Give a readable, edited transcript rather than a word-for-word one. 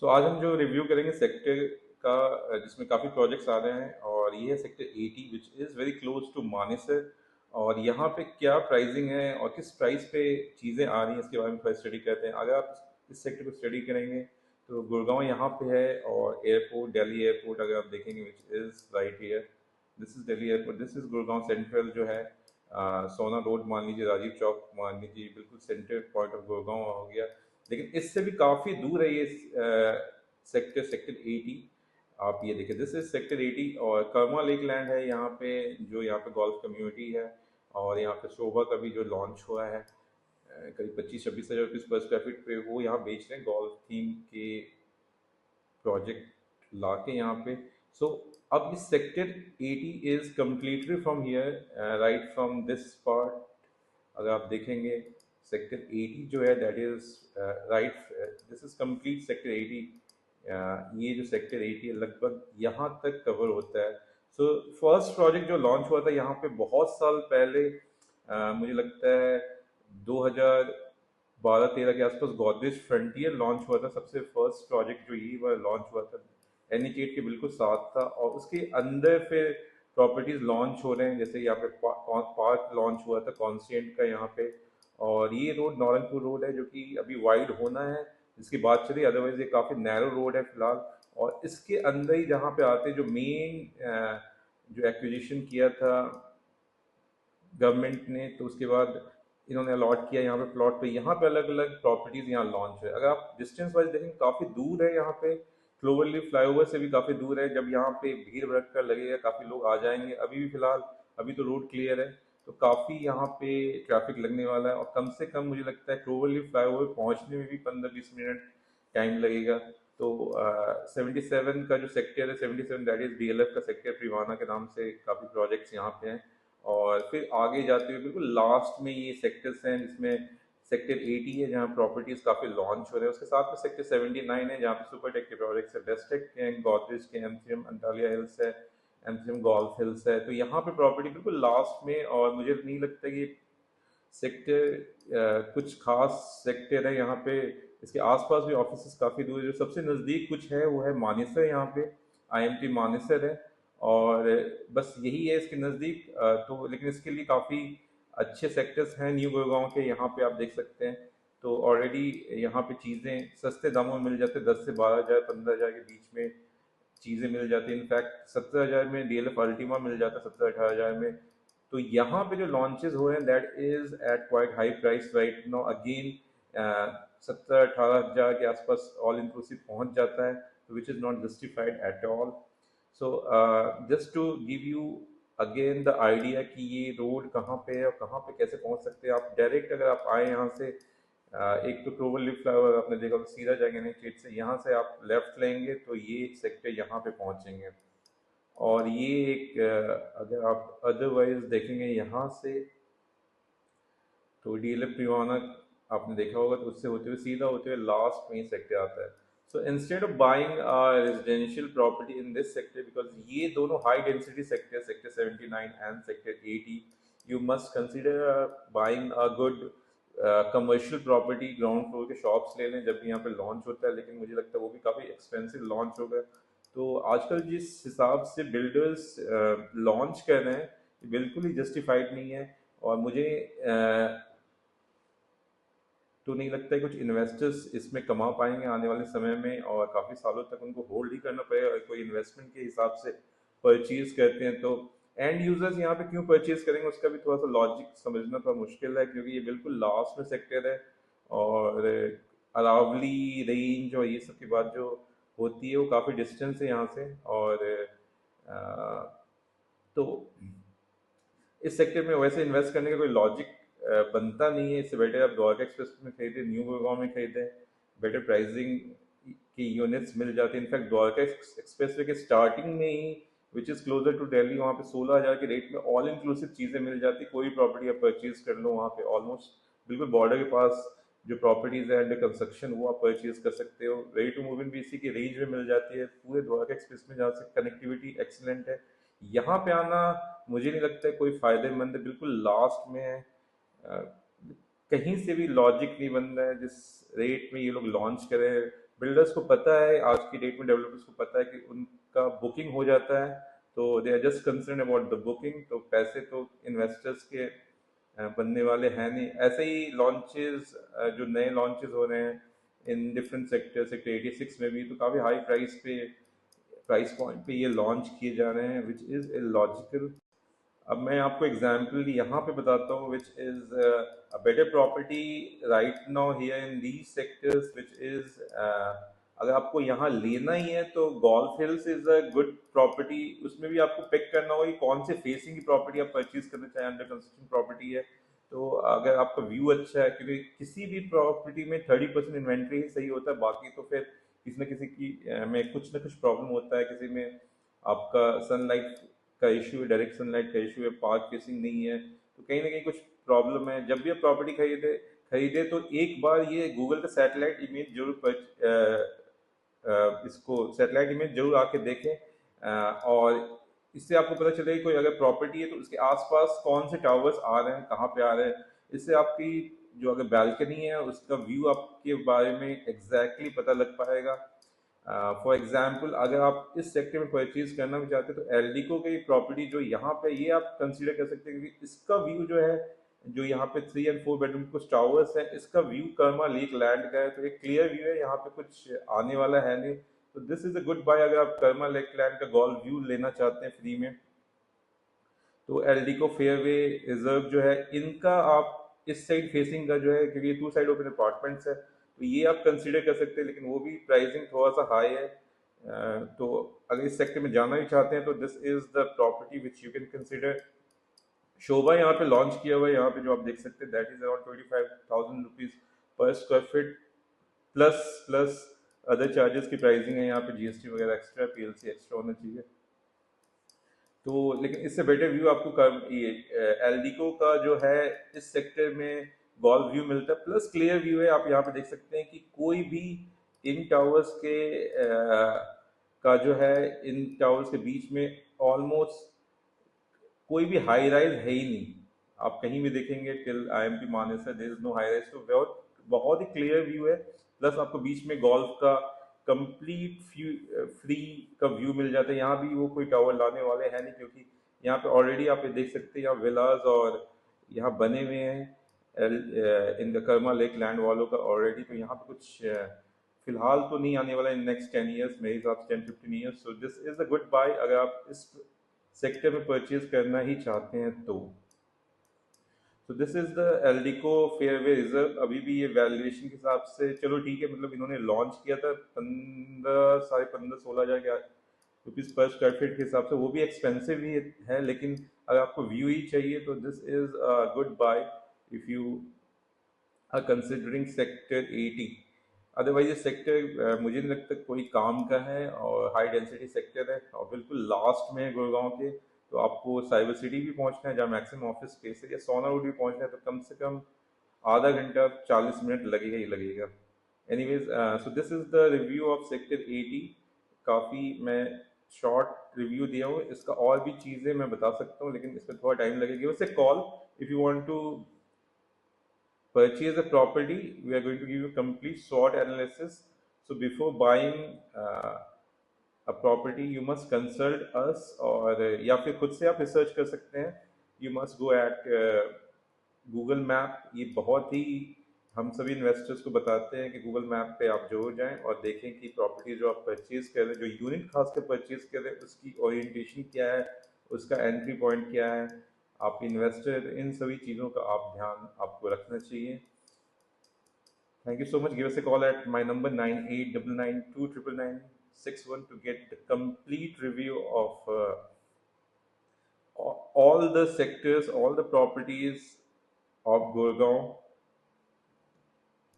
सो आज हम जो रिव्यू करेंगे सेक्टर का, जिसमें काफ़ी प्रोजेक्ट्स आ रहे हैं, और ये है sector 80 which is very close to Manesar. और यहाँ पे क्या प्राइसिंग है और किस प्राइस पे चीज़ें आ रही हैं, इसके बारे में थोड़ा स्टडी करते हैं। अगर आप इस सेक्टर को स्टडी करेंगे तो गुड़गांव यहाँ पे है, और एयरपोर्ट दिल्ली एयरपोर्ट अगर आप देखेंगे which is right here, this is Delhi airport, this is Gurgaon central जो है। सोना रोड मान लीजिए, राजीव चौक मान लीजिए, बिल्कुल सेंटर पॉइंट ऑफ गुड़गांव हो गया। लेकिन इससे भी काफ़ी दूर है ये सेक्टर 80। आप ये देखिए, दिस इज सेक्टर 80, और कर्मा लेक लैंड है यहाँ पे, जो यहाँ पे गोल्फ कम्युनिटी है। और यहाँ पे शोभा का भी जो लॉन्च हुआ है, करीब 25-26 हज़ार रुपीज़ पर स्क्वायर फीट पे, वो यहाँ बेच रहे हैं गोल्फ थीम के प्रोजेक्ट ला के यहाँ पे। सो अब इस sector 80 is completely from here, right from this part. अगर आप देखेंगे सेक्टर 80 जो है, that is right, this is complete sector 80। ये जो सेक्टर 80 है लगभग यहाँ तक कवर होता है। सो फर्स्ट प्रोजेक्ट जो लॉन्च हुआ था यहाँ पे बहुत साल पहले, मुझे लगता है 2012-13 के आसपास, गोदरेज फ्रंटियर लॉन्च हुआ था। सबसे फर्स्ट प्रोजेक्ट जो ये वाला लॉन्च हुआ था, एनिकेट के बिल्कुल साथ था। और उसके अंदर फिर प्रॉपर्टीज लॉन्च हो रहे हैं, जैसे यहाँ पे पार्क लॉन्च हुआ था कॉन्स्टेंट का यहाँ पे। और ये रोड नौरंगपुर रोड है, जो कि अभी वाइड होना है, जिसकी बात चली, अदरवाइज ये काफ़ी नैरो रोड है फिलहाल। और इसके अंदर ही जहाँ पे आते जो मेन जो एक्विजिशन किया था गवर्नमेंट ने, तो उसके बाद इन्होंने अलॉट किया यहाँ पे प्लॉट पे। यहाँ पे अलग अलग प्रॉपर्टीज यहाँ लॉन्च है। अगर आप डिस्टेंस वाइज देखेंगे काफ़ी दूर है यहाँ पे, क्लोवरली फ्लाईओवर से भी काफ़ी दूर है। जब यहाँ पे भीड़ भड़का लगेगा, काफ़ी लोग आ जाएंगे। अभी भी फिलहाल अभी तो रोड क्लियर है, तो काफ़ी यहाँ पे ट्रैफिक लगने वाला है। और कम से कम मुझे लगता है क्लोवरली फ्लाईओवर पहुँचने में भी 15-20 मिनट टाइम लगेगा। तो 77 का जो सेक्टर है, 77 दैट इज DLF का सेक्टर, प्रिवाना के नाम से काफ़ी प्रोजेक्ट्स यहाँ पे हैं। और फिर आगे जाते हुए बिल्कुल लास्ट में ये सेक्टर्स हैं, जिसमें सेक्टर 80 है जहाँ प्रॉपर्टीज काफ़ी लॉन्च हो रहे हैं। उसके साथ में सेक्टर 79 है जहाँ पे सुपरटेक के प्रोजेक्ट्स है, बेस्टेक के हैं, गोदरेज के, MCM अंटालिया हिल्स है, MCM गोल्फ हिल्स है। तो यहाँ पे प्रॉपर्टी बिल्कुल लास्ट में। और मुझे नहीं लगता कि सेक्टर कुछ खास सेक्टर है यहाँ पे। इसके आसपास भी ऑफिस काफ़ी दूर है। जो सबसे नज़दीक कुछ है वो है मानेसर, यहाँ पे IMT मानेसर है। और बस यही है इसके नज़दीक। तो लेकिन इसके लिए काफ़ी अच्छे सेक्टर्स हैं न्यू गुड़गांव के, यहाँ पे आप देख सकते हैं। तो ऑलरेडी यहाँ पे चीज़ें सस्ते दामों में मिल जाते हैं, 10 से 12 हज़ार 15 हज़ार के बीच में चीज़ें मिल जाती हैं। इनफैक्ट 17 हज़ार में DLF अल्टीमा मिल जाता है, 17-18 हज़ार में। तो यहाँ पे जो लॉन्चेस हो रहे हैं, that is at quite high price right now again. 17-18 हज़ार के आसपास ऑल इंक्लूसिव पहुंच जाता है, which is not justified at all. So just to give you again the idea कि ये रोड कहाँ पे है और कहाँ पे कैसे पहुंच सकते हैं आप डायरेक्ट। अगर आप आए यहाँ से, एक तो क्लोवर लीफ फ्लावर आपने देखा, तो सीधा जाएंगे नहीं स्ट्रीट से, यहाँ से आप लेफ्ट लेंगे तो ये सेक्टर यहाँ पे पहुँचेंगे। और ये एक अगर आप अदरवाइज देखेंगे यहाँ से, तो DLF प्रिवाना आपने देखा होगा, तो उससे होते हुए सीधा होते हुए लास्ट में सेक्टर आता है। So instead of buying residential property in this sector, because ये दोनों high density sector, sector 79 and sector 80, you must consider buying a good commercial property. Ground floor के शॉप्स ले लें जब भी यहाँ पे लॉन्च होता है, लेकिन मुझे लगता है वो भी काफ़ी एक्सपेंसिव लॉन्च होगा। तो आजकल जिस हिसाब से बिल्डर्स लॉन्च कर रहे हैं, ये बिल्कुल ही जस्टिफाइड नहीं है। और मुझे तो नहीं लगता है कुछ इन्वेस्टर्स इसमें कमा पाएंगे आने वाले समय में, और काफ़ी सालों तक उनको होल्ड ही करना पड़ेगा। अगर कोई इन्वेस्टमेंट के हिसाब से परचेज करते हैं, तो एंड यूजर्स यहाँ पे क्यों परचेज करेंगे, उसका भी थोड़ा सा लॉजिक समझना थोड़ा मुश्किल है, क्योंकि ये बिल्कुल लास्ट में सेक्टर है। और अरावली रेंज और ये सब की बात जो होती है, वो काफ़ी डिस्टेंस है यहाँ से। और तो इस सेक्टर में वैसे इन्वेस्ट करने का कोई लॉजिक बनता नहीं है। इससे बेटर आप द्वारका एक्सप्रेस में खरीदें, न्यू गुड़गांव में खरीदें, बेटर प्राइसिंग की यूनिट्स मिल जाती है। इनफैक्ट द्वारका एक्सप्रेस वे के स्टार्टिंग में ही, which is closer to Delhi, वहाँ पे 16 हज़ार के रेट में ऑल इंक्लूसिव चीज़ें मिल जाती। कोई प्रॉपर्टी आप परचेज कर लो वहाँ पे, ऑलमोस्ट बिल्कुल बॉर्डर के पास जो प्रॉपर्टीज है अंडर कंस्ट्रक्शन, वो आप परचेज कर सकते हो। रेडी टू मूव इन भी इसी की रेंज में मिल जाती है पूरे द्वारका एक्सप्रेस में, जहाँ से कनेक्टिविटी एक्सीलेंट है। यहाँ पे आना मुझे नहीं लगता है कोई फायदेमंद है, बिल्कुल लास्ट में है। अ, कहीं से भी लॉजिक नहीं बन रहा है जिस रेट में ये लोग लॉन्च करें। बिल्डर्स को पता है, आज की डेट में डेवलपर्स को पता है कि उनका बुकिंग हो जाता है, तो they are just concern about the booking. तो पैसे तो इन्वेस्टर्स के बनने वाले हैं नहीं। ऐसे ही लॉन्चेस, जो नए लॉन्चेस हो रहे हैं इन डिफरेंट सेक्टर, सेक्टर 86 में भी तो काफ़ी हाई प्राइस पॉइंट पे ये लॉन्च किए जा रहे हैं, विच इज़ इलॉजिकल। अब मैं आपको एग्जांपल यहाँ पे बताता हूँ, which is a better property right now here in these sectors, which is अगर आपको यहाँ लेना ही है तो golf hills is a good property. उसमें भी आपको पिक करना होगा कि कौन से फेसिंग की प्रॉपर्टी आप परचेज करना चाहें, अंडर कंस्ट्रक्शन प्रॉपर्टी है तो अगर आपका व्यू अच्छा है, क्योंकि किसी भी प्रॉपर्टी में 30% इन्वेंट्री ही सही होता है, बाकी तो फिर किसी न किसी की में कुछ ना कुछ प्रॉब्लम होता है। किसी में आपका सनलाइट का इशू है, डायरेक्ट सनलाइट का इशू है, पार्क फेसिंग नहीं है, तो कहीं ना कहीं कुछ प्रॉब्लम है। जब भी आप प्रॉपर्टी खरीदे तो एक बार ये गूगल का सैटेलाइट इमेज जरूर इसको सैटेलाइट इमेज जरूर आके देखें, और इससे आपको पता चलेगा कोई अगर प्रॉपर्टी है तो उसके आसपास कौन से टावर्स आ रहे हैं, कहाँ पे आ रहे हैं। इससे आपकी जो अगर बैल्कनी है उसका व्यू आपके बारे में एग्जैक्टली पता लग पाएगा। फॉर एग्जाम्पल अगर आप इस सेक्टर में परचेज करना भी चाहते हैं तो एल्डिको की प्रॉपर्टी जो यहाँ पे, ये आप कंसीडर कर सकते हैं, क्योंकि इसका व्यू जो है, जो यहाँ पे 3 और 4 बेडरूम कुछ टावर्स है, इसका व्यू कर्मा लेक लैंड का है, तो एक क्लियर व्यू है, यहाँ पे कुछ आने वाला है नहीं। तो this is a good buy अगर आप कर्मा लेक लैंड का गोल्फ व्यू लेना चाहते हैं फ्री में। तो एल्डिको फेयरवे रिजर्व जो है, इनका आप इस साइड फेसिंग का जो है, क्योंकि ये 2 साइड ओपन अपार्टमेंट्स है, तो ये आप कंसीडर कर सकते हैं, लेकिन वो भी प्राइसिंग थोड़ा सा हाई है। तो अगर इस सेक्टर में जाना भी चाहते हैं तो this is the property which you can consider. Sobha यहाँ पे लॉन्च किया हुआ है, यहाँ पे जो आप देख सकते हैं that is around 25,000 rupees per square feet, plus plus other charges की प्राइसिंग है। यहाँ पे जीएसटी वगैरह एक्स्ट्रा, पीएलसी एक्स्ट्रा होना चाहिए। तो लेकिन इससे बेटर व्यू आपको ये एल्डिको का जो है इस सेक्टर में गोल्फ व्यू मिलता है, प्लस क्लियर व्यू है। आप यहाँ पे देख सकते हैं कि कोई भी इन टावर्स के का जो है, इन टावर्स के बीच में ऑलमोस्ट कोई भी हाई राइज है ही नहीं। आप कहीं भी देखेंगे till IMP Manesar there is no high rise, तो बहुत बहुत ही क्लियर व्यू है। प्लस आपको बीच में गोल्फ का कंप्लीट फ्री का व्यू मिल जाता है। यहाँ भी वो कोई टावर लाने वाले हैं नहीं, क्योंकि यहाँ पे ऑलरेडी आप ये देख सकते हैं यहाँ विलास और यहाँ बने हुए हैं in the Karma Lake land वालों का ऑलरेडी। तो यहाँ पे कुछ फिलहाल तो नहीं आने वाला इन नेक्स्ट 10 ईयर्स, मेरे हिसाब से 10-15 years. So this is a good buy अगर आप इस सेक्टर में परचेज करना ही चाहते हैं तो। तो this is the Eldeco fairway reserve. अभी भी ये वैल्यूएशन के हिसाब से चलो ठीक है, मतलब इन्होंने लॉन्च किया था 15, साढ़े 15-16 हज़ार के रुपीज पर स्क्वायर फीट के हिसाब से, वो भी एक्सपेंसिव ही है, लेकिन अगर आपको व्यू ही चाहिए तो this is good buy if you are considering sector 80। Otherwise ये सेक्टर मुझे नहीं लगता कोई काम का है, और हाई डेंसिटी सेक्टर है और बिल्कुल लास्ट में है गुड़गांव के। तो आपको साइबर सिटी भी पहुंचना है जहाँ मैक्सिमम ऑफिस स्पेस है, या सोना रोड भी पहुंचना है, तो कम से कम आधा घंटा 40 मिनट लगेगा ही लगेगा। Anyways, so this is the review of sector 80। काफ़ी मैं शॉर्ट रिव्यू दिया हूँ, इसका और भी चीज़ें मैं बता सकता हूँ लेकिन इसमें थोड़ा टाइम लगेगा। वैसे call if you want to purchase a property, we are going to give you complete SWOT analysis. So before buying a property, you must consult us, और या फिर खुद से आप रिसर्च कर सकते हैं। You must go at Google map. ये बहुत ही हम सभी इन्वेस्टर्स को बताते हैं कि गूगल मैप पे आप जरूर जाएं और देखें कि प्रॉपर्टी जो आप परचेज कर रहे हैं, जो यूनिट खासकर परचेज कर रहे हैं, उसकी ओरिएंटेशन क्या है, उसका एंट्री पॉइंट क्या है, आप इन्वेस्टर, इन सभी चीज़ों का आप ध्यान आपको रखना चाहिए। Thank you so much. Give us a call at my number 9899299961 to get the complete review of all the sectors, all the properties of Gurgaon,